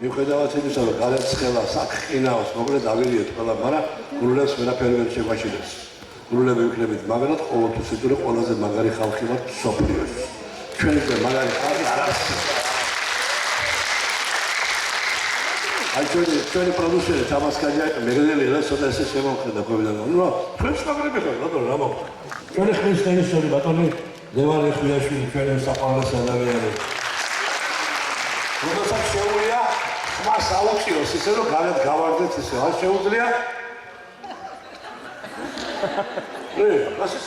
მიუხედავად იმისა, რომ გარეთ-ცხელა საკყინაოს მოკლედ ავილიოთ ყველა, მაგრამ გულებს ვერაფერი ვერ შეგვაშინებს. გულები ვიქნებით მაგრად, ყოველთვის იტყვი ყველაზე მაგარი ხალხი ვართ მსოფლიოს. ჩვენზე მაგარი ხალხი არ არის. აი ჩვენი პროდიუსერი თამასკაჯა მეგრელი რა ცოტა ესე შემოხედა ყოფილა. ნუ თქვენს მაგრები ხარ, ბატონო, რა მოხდა? ჩვენი ხმის ტენისორი ბატონი ლევან ხვიაშვილი ჩვენი საყვარელი ადამიანი. როდესაც შეუძლია მას აუწიოს ისე რომ გარეთ გავარდეთ ისე არ შეუძლია? რას ის?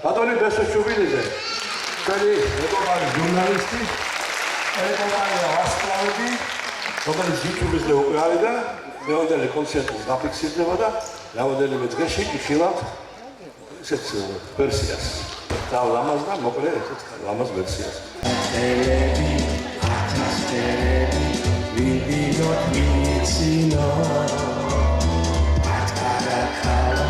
ბატონი ბესოჩუბილიძე ჩვენი მეგობარი ჟურნალისტი, მეგობარი ვარსკვლავები, რომელიც YouTube-ზე უკვე არის და მეოდელი კონცერტს დაფიქსირდება და რაოდენიმე დღეში იხილავთ ესეთ ვერსიას. და ლამაზ და მოკლე ესეთ ლამაზ ვერსიას. We did not need to know what kind of color.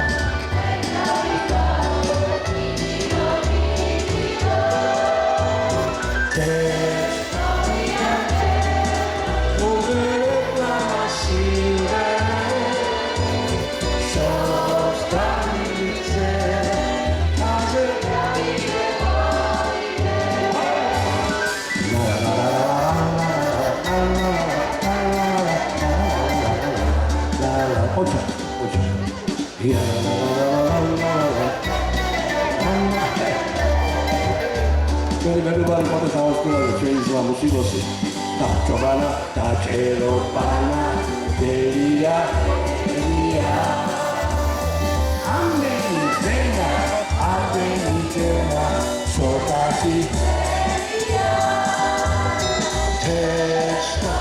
Quindi per rubare quando stavo a scuola c'è il suo musico sì. Da giovana, da cielo pana, delia, delia. Amen, cena, sotati. Testa.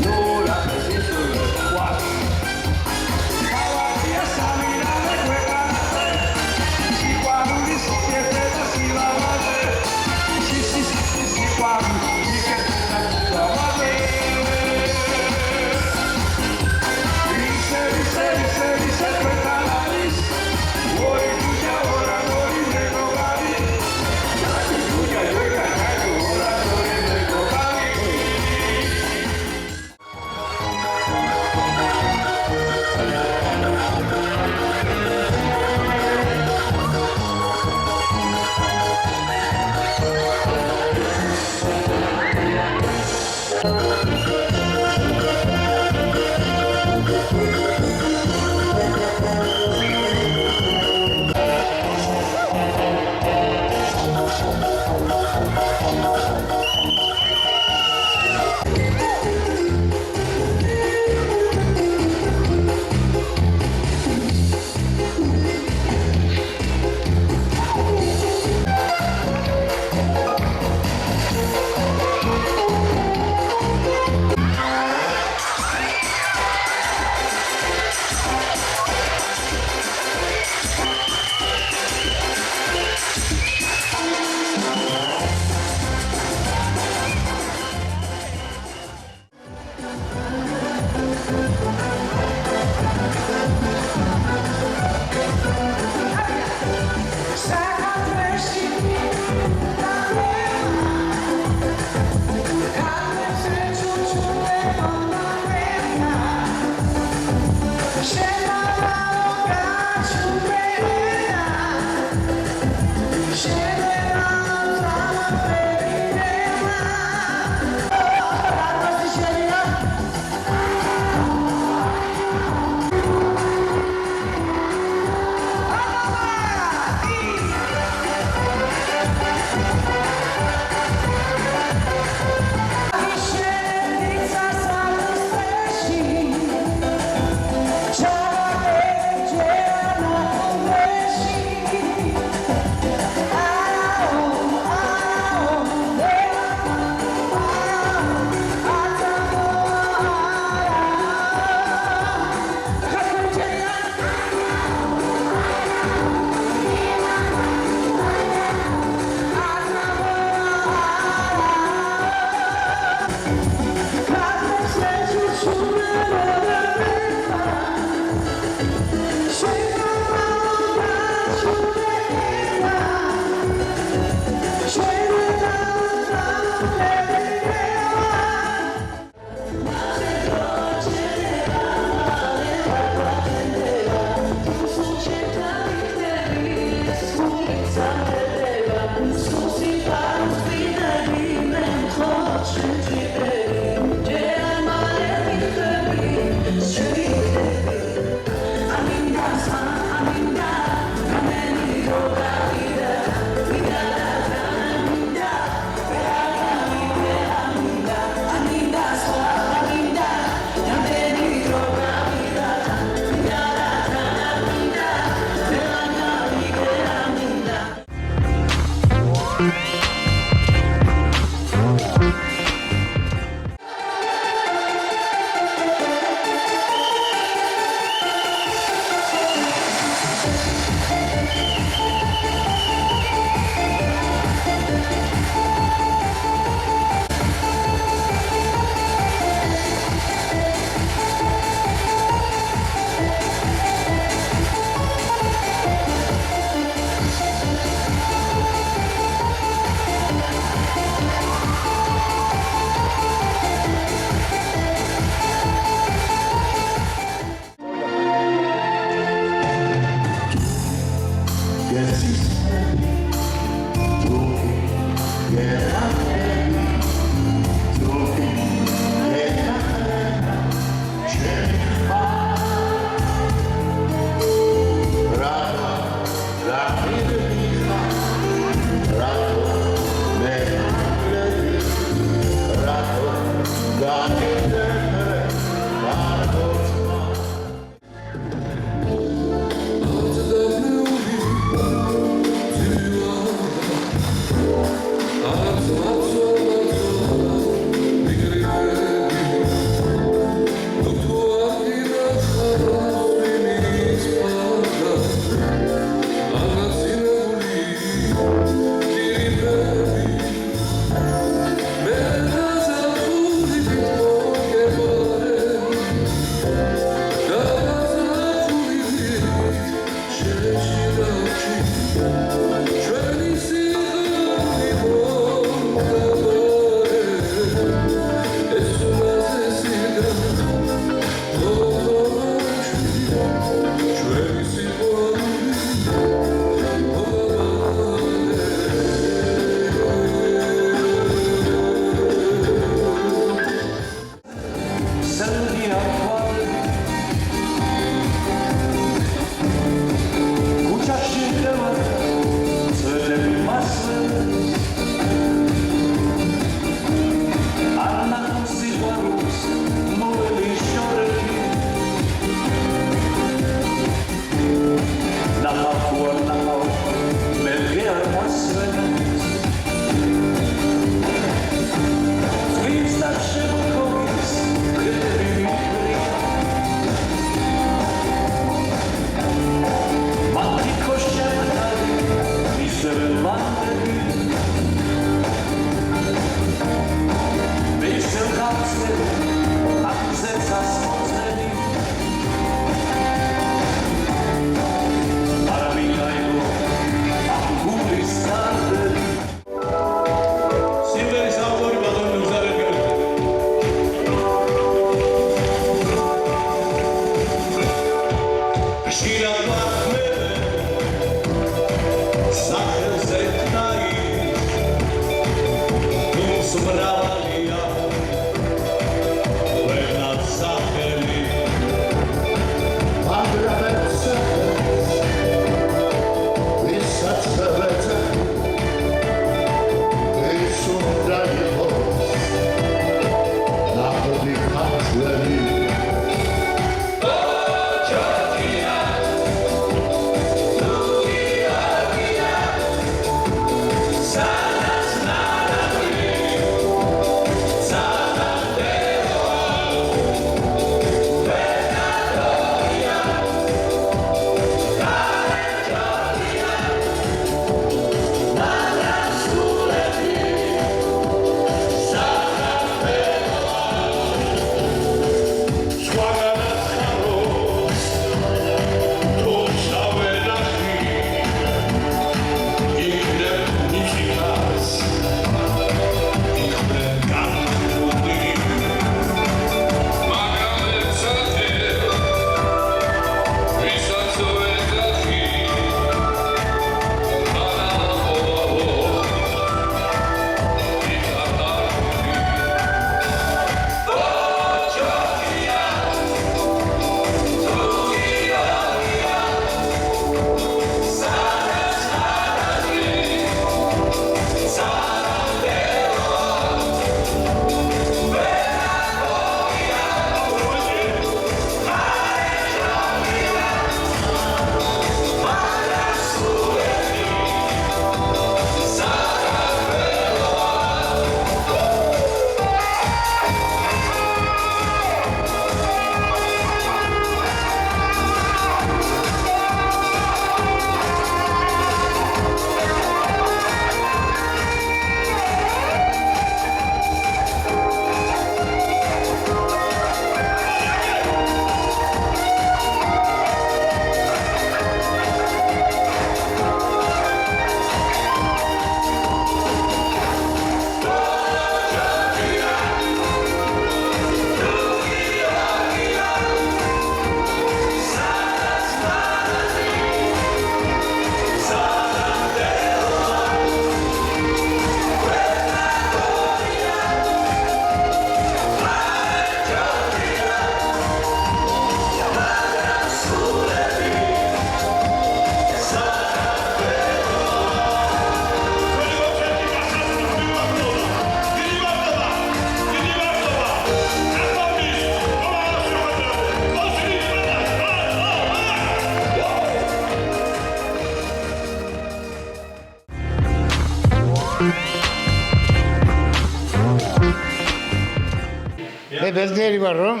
მე ბედნიერი ვარ რომ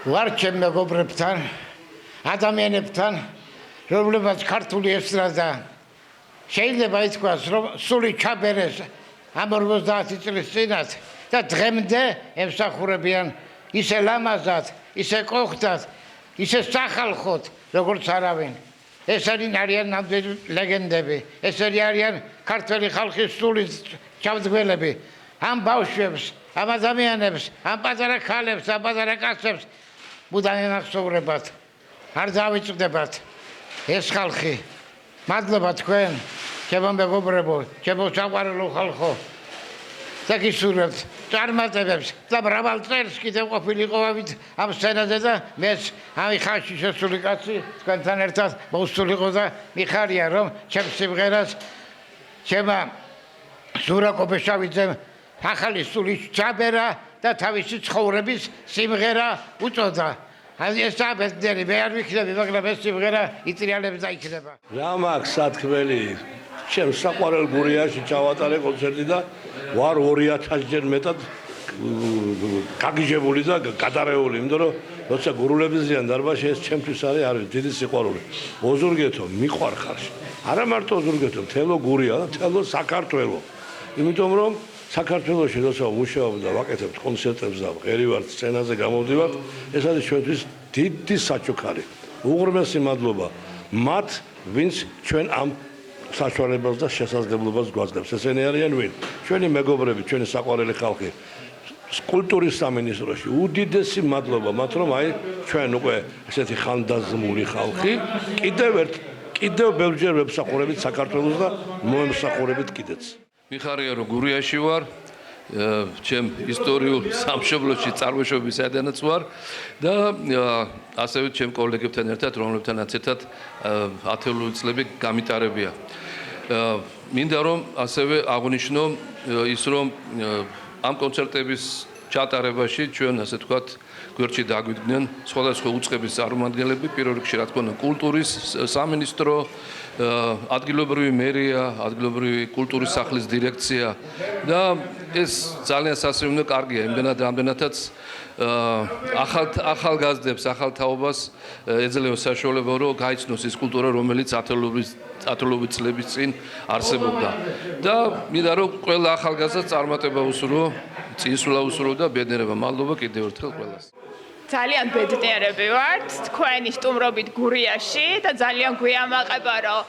ვარ ჩემ მეგობრებთან ადამიანებთან რომლებსაც ქართული ესტრადა შეიძლება ითქვას რომ სული ჩაბერეს ამ 50 წლის წინათ და დღემდე ემსახურებიან ისე ლამაზად, ისე კოხდად, ისე სახალხოდ, როგორც არავინ. ეს არიან ნამდვილი ლეგენდები, ეს არიან ქართველი ხალხის სულის ჩამდგმელები. ამ ბავშვებს, ამ ადამიანებს, ამ პატარა ქალებს, ამ პატარა კაცებს მუდამ ენახსოვრებათ. არ დავიწყდებათ ეს ხალხი. მადლობა თქვენ, ჩემო მეგობრებო, ჩემო საყვარელო ხალხო. და გისურვებთ წარმატებებს და მრავალ წელს კიდევ ყოფილიყავით ამ სცენაზე და მეც ამი ხანში შესული კაცი თქვენთან ერთად მოვსულიყო და მიხარია რომ ჩემ სიმღერას ჩემა ზურა კობეშავიძემ ახალი სული ჩაბერა და თავისი ცხოვრების სიმღერა უწოდა. ეს აბედნიერი მე არ ვიქნები, მაგრამ ეს სიმღერა იტრიალებს და იქნება. რა მაქვს სათქმელი ჩემ საყვარელ გურიაში ჩავატარე კონცერტი და ვარ 2000-ჯერ მეტად გაგიჟებული და გადარეული, იმიტომ რომ როცა გურულები ზიან დარბაზში ეს ჩემთვის არის დიდი სიყვარული. ოზურგეთო, მიყვარხარ. არა მარტო ოზურგეთო, მთელო გურია და მთელო საქართველო. იმიტომ რომ საქართველოში როცა მუშაობ და ვაკეთებ კონცერტებს და ღერივარ სცენაზე გამოვდივარ, ეს არის ჩვენთვის დიდი საჩუქარი. უღრმესი მადლობა მათ, ვინც ჩვენ ამ საშუალებას და შესაძლებლობას გვაძლევს. ესენი არიან ვინ? ჩვენი მეგობრები, ჩვენი საყვარელი ხალხი. კულტურის სამინისტროში უდიდესი მადლობა მათ, რომ აი ჩვენ უკვე ესეთი ხანდაზმული ხალხი კიდევ ბევრჯერ ვემსახურებით საქართველოს და მოემსახურებით კიდეც. მიხარია რომ გურიაში ვარ, ჩემ ისტორიულ სამშობლოში წარმოშობის ადამიანიც ვარ და ასევე ჩემ კოლეგებთან ერთად, რომლებთანაც ერთად ათეული წლები გამიტარებია. მინდა რომ ასევე აღვნიშნო ის რომ ამ კონცერტების ჩატარებაში ჩვენ ასე ვთქვათ გვერდში დაგვიდგნენ სხვადასხვა უწყების წარმომადგენლები, პირველ რიგში რა თქმა უნდა კულტურის სამინისტრო, ადგილობრივი მერია, ადგილობრივი კულტურის სახლის დირექცია და ეს ძალიან სასიამოვნო კარგია, იმდენად რამდენადაც ახალგაზრდებს, ახალ თაობას ეძლევა საშუალება რომ გაიცნოს ის კულტურა, რომელიც ათეულობით წლების წინ არსებობდა. და მინდა რომ ყველა ახალგაზრდას წარმატება უსურვო, წინსვლა უსურვო და ბედნიერება. მადლობა კიდევ ერთხელ ყველას. ძალიან ბედნიერები ვართ თქვენი სტუმრობით გურიაში და ძალიან გვიამაყება რომ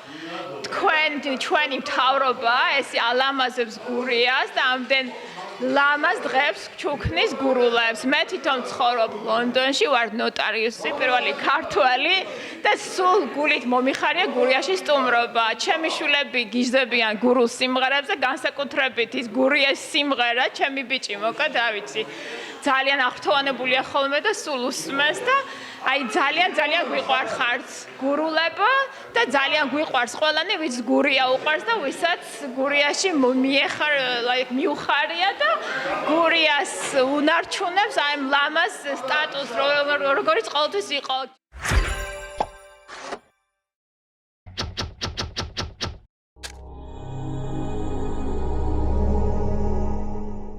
ჩვენი მთავრობა ესე ალამაზებს გურიას და ამდენ ლამაზ დღებს ჩუქნის გურულებს. მე თვითონ ცხოვრობ ლონდონში, ვარ ნოტარიუსი, პირველი ქართველი და სულ გულით მომიხარია გურიაში სტუმრობა. ჩემი შვილები გიჟდებიან გურულ სიმღერებს და განსაკუთრებით ის გურიას სიმღერა, ჩემი ბიჭი მოკა დავიცი. ძალიან აღფრთოვანებულია ხოლმე და სულ უსმენს და აი ძალიან გვიყვარხართ გურულება და ძალიან გვიყვარს ყველანი ვინც გურია უყვარს და ვისაც გურიაში მიუხარია და გურიას უნარჩუნებს აი ლამას სტატუსს როგორც ყოველთვის იყო